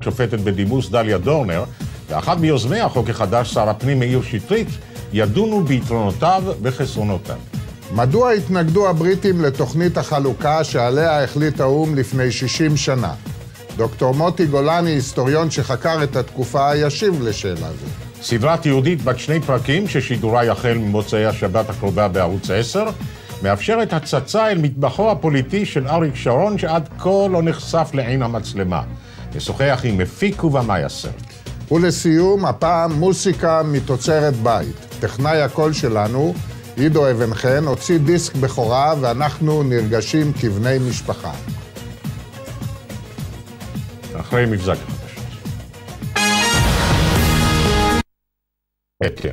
שופטת בדימוס דליה דורנר, ואחד מיוזמי החוק החדש, שר הפנים מאיר שטרית, ידונו ביתרונותיו וחסרונותיו. מדוע התנגדו הבריטים לתוכנית החלוקה שעליה החליט האו"ם לפני 60 שנה? דוקטור מוטי גולני, היסטוריון שחקר את התקופה, ישיב לשאלה זו. סדרת יהודית בת 2 פרקים, ששידורה יחל ממוצאי השבת הקרובה בערוץ 10, מאפשרת הצצה אל מטבחו הפוליטי של אריק שרון, שעד כה לא נחשף לעין המצלמה. נשוחח עם מפיק ובמאי הסרט. ולסיום, הפעם מוסיקה מתוצרת בית. טכנאי הקול שלנו, עידו אבן חן, הוציא דיסק בכורה, ואנחנו נרגשים כבני משפחה. אחרי מבזק חדש.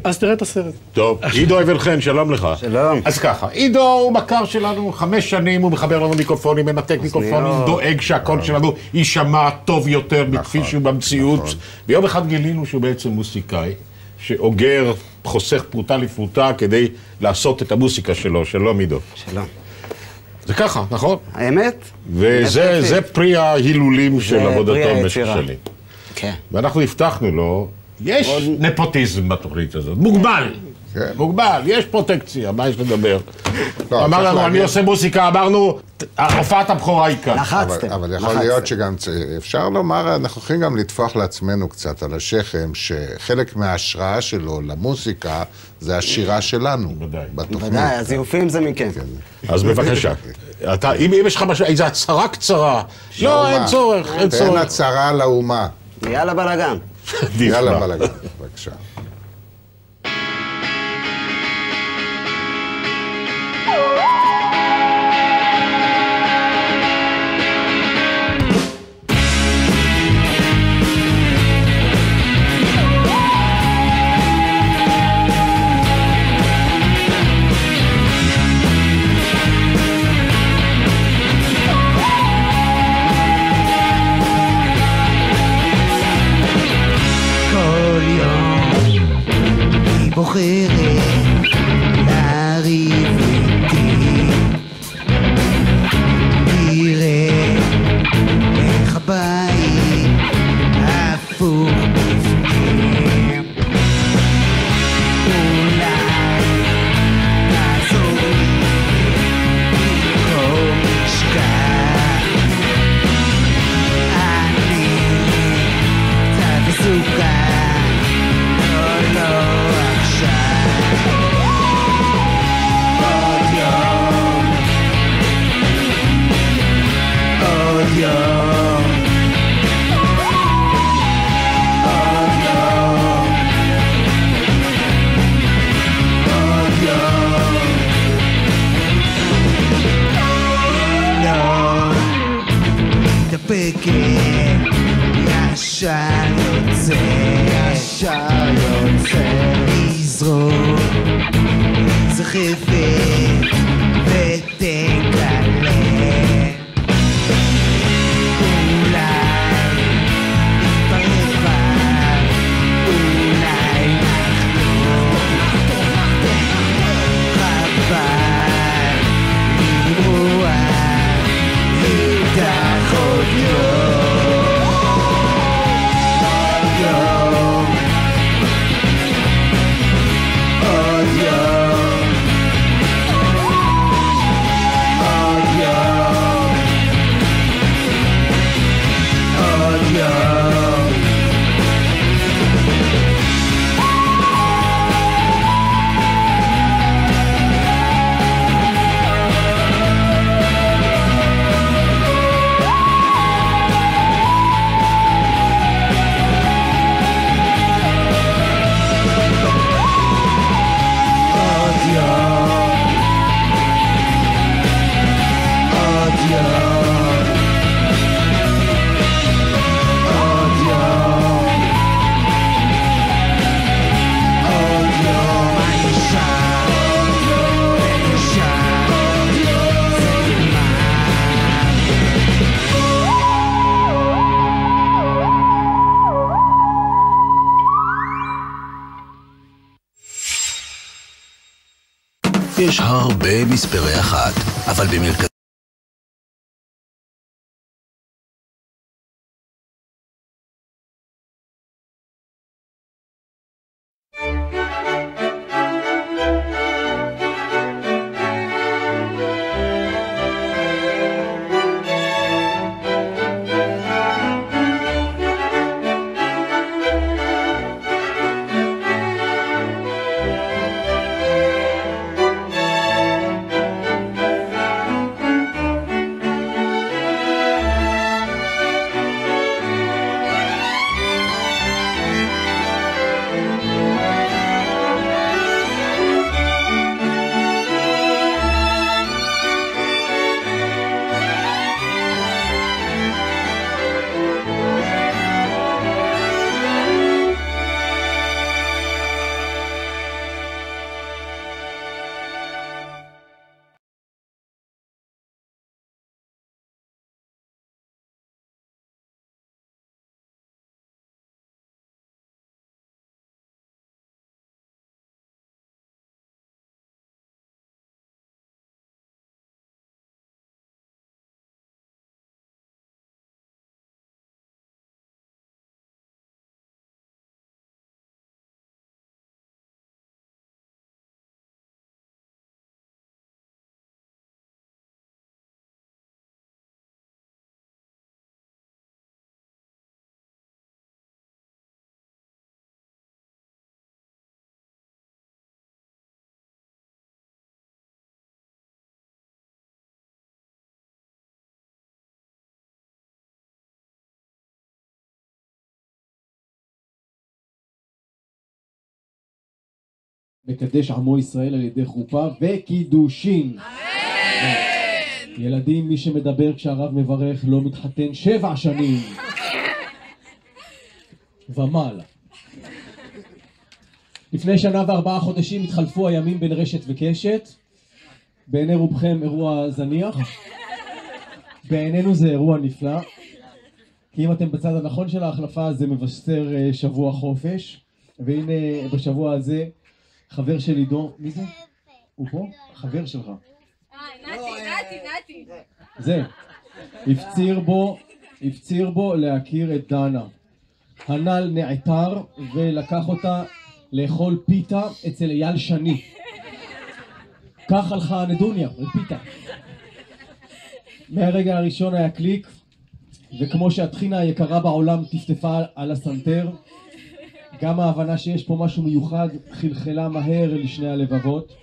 אז תראה את הסרט. טוב, עידו אבן חן, שלום לך. שלום. אז ככה, עידו הוא מכר שלנו 5 שנים, הוא מחבר לנו מיקרופונים, מנתק מיקרופונים, דואג שהקול שלנו יישמע טוב יותר מכפי שהוא במציאות. ויום אחד גילינו שהוא בעצם מוסיקאי, שאוגר, חוסך פרוטה לפרוטה כדי לעשות את המוסיקה שלו. שלום עידו. שלום. זה ככה, נכון? האמת? וזה פרי ההילולים של עבודתו במשך שנים. כן. ואנחנו הבטחנו לו, יש נפוטיזם בתוכנית הזאת, מוגבל, מוגבל, יש פרוטקציה, מה יש לדבר? אמר לנו, אני עושה מוסיקה, אמרנו, הופעת הבכורה היא כאן. לחצתם. אבל יכול להיות שגם, אפשר לומר, אנחנו יכולים גם לטפוח לעצמנו קצת על השכם, שחלק מההשראה שלו למוסיקה, זה השירה שלנו. בתוכנית. ודאי, הזיופים זה מכם. אז בבקשה, אם יש לך משהו, איזו הצהרה קצרה, לא, אין צורך, אין צורך. תן הצהרה לאומה. יאללה בלגן. יאללה בלגן, בבקשה. בוחרת להריב איתי, תראה איך הבית הפוך בפנים. אולי תעזור לי במקום לשכח, אני קצת מסוכן, לא ישר יוצא לזרוק איזה חפת ותגלה, אולי נתפרק, אולי נחתוך, חבל למרוח איתך עוד יום. יש הרבה מספרי אחת, אבל במרכז מקדש עמו ישראל על ידי חופה וקידושין. ילדים, מי שמדבר כשהרב מברך לא מתחתן 7 שנים ומעלה. לפני 1 ו4 חודשים התחלפו הימים בין רשת וקשת. בעיני רובכם אירוע זניח, בעינינו זה אירוע נפלא, כי אם אתם בצד הנכון של ההחלפה זה מבשר שבוע חופש. והנה בשבוע הזה חבר של עידו, מי זה? הוא פה? חבר שלך. נתי. זה, הפציר בו להכיר את דנה. הנ"ל נעתר ולקח אותה לאכול פיתה אצל אייל שני. כך הלכה הנדוניה, פיתה. מהרגע הראשון היה קליק, וכמו שהתחינה היקרה בעולם טפטפה על הסנטר, גם ההבנה שיש פה משהו מיוחד חלחלה מהר לשני הלבבות.